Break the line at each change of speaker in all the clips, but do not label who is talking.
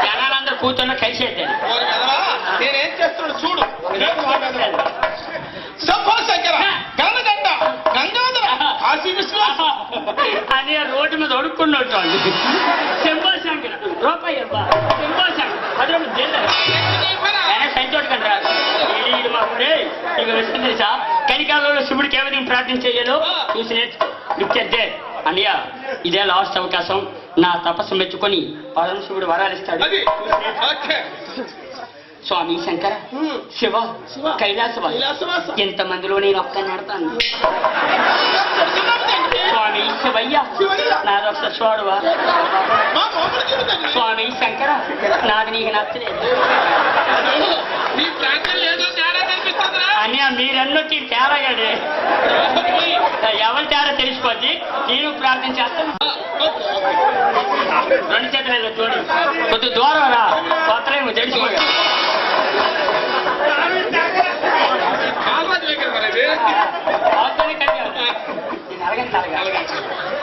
జనాలందరూ కూర్చొని కలిసేద్దాం.
నేనేం చేస్తున్నాడు చూడు. సభా శంకర గంగదండ గంగాధర కాశీ విశ్వాస
అని రోడ్డు మీద అడుక్కున్నట్టు వాళ్ళు. శంభో శంకర రూపాయి శంభో శంకర 10 రూపాయలు సంచోటుకండి రాదు. ఇది మాకుడే ఇక విషయం తెలుసా? కలికాలంలో శివుడికి ఏ విధంగా ప్రార్థన చేయాలో చూసి నేర్చుకుంటే అన్నయ్య ఇదే లాస్ట్ అవకాశం. నా తపస్సు మెచ్చుకొని పరమశివుడు వరాలిస్తాడు. స్వామి శంకర శివ కైలాసవాస ఇంతమందిలో నేను ఒక్కని నడతాను. స్వామి శివయ్య నాదొక్క చూడవా. స్వామి శంకర నాది నీకు నచ్చలేదు అన్నయ్య. మీరన్నొచ్చి తేరాగాడే ఎవరి తేరా తెలిసిపోద్ది. నేను ప్రార్థన చేస్తాను. 2 చేతులు చూడు. కొద్ది దూరం రా కొత్తలేమో తెలిసిపోయి.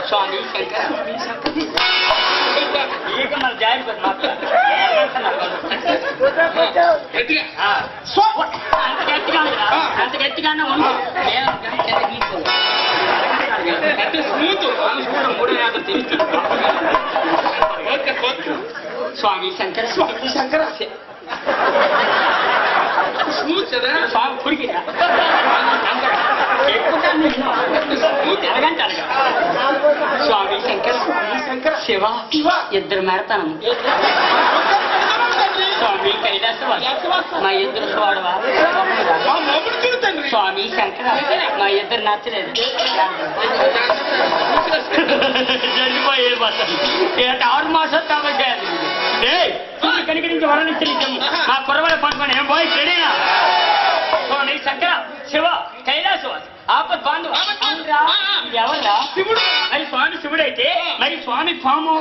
స్వామి శంకర మన జారిపోతుంది అంత గట్టిగానే ఉంది. స్వామి శంకర శంకర స్మూత్ కదా స్వామి పుడికి స్వామి శంకర శివ ఇద్దరు మేడతాను. స్వామి కైలాసవాస మా ఇద్దరు చూడవా. స్వామి శంకర మా ఇద్దరు నచ్చలేదు. జరిగిపోయే బస్సు 6 మాసాలు కాబట్టి కనికరించి వరణించలేము. మా కుర్రవాళ్ళ పండుకొని ఏం పోయి రెడీనా? స్వామి శంకర శివ కైలాసవాస ఆపద్ బాంధవ ఎవరా? మరి స్వామి శివుడైతే మరి స్వామి పాము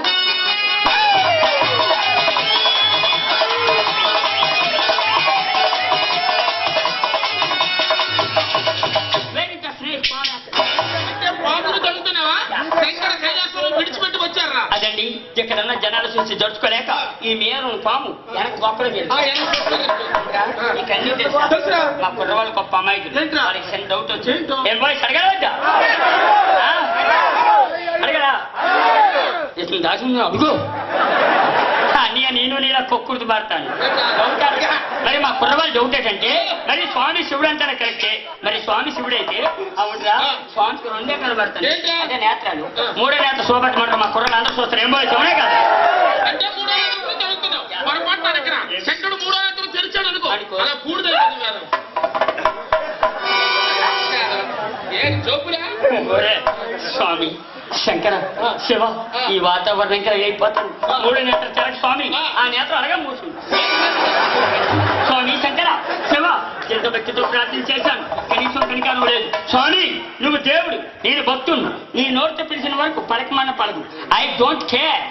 విడిచిపెట్టి వచ్చారా?
అదండి ఎక్కడన్నా జనాలు చూసి జడుచుకోలేక ఈ మేరు పాము వెనక గొప్పలు మా కుర్రవాళ్ళు గొప్ప అమ్మాయికి చిన్న డౌట్ వచ్చి ఏం బాయ్ అడగలవద్దా అడగరా దాచి అడుగు అన్నయ్య నేను నీలా కొక్కుర్తి పడతాను. మరి మా కుర్రవాళ్ళు డౌట్ ఏంటంటే మరి స్వామి శివుడు అంటారా కరెక్టే. మరి స్వామి శివుడు అయితే అవునరా స్వామికి 2 కనబడతాను. అదే నేత్రాలు 3వ నేత్ర శోభట్టమంటారు. మా కుర్రలు అందరూ చూస్తారు. ఏం పోయి చూడే కదా స్వామి శంకర శివ ఈ వాతావరణం అయిపోతాను. 3వ నేత్ర చెరక స్వామి ఆ నేత్రం అనగా మూసుకుంది. స్వామి శంకర శివ ఎంత భక్తితో ప్రార్థన చేశాను. కనీసం కనికారం లేదు. స్వామి నువ్వు దేవుడు నేను భక్తుడు. నీ నోటితో పిలిచిన వరకు పలకమన్న పలకు. I don't care.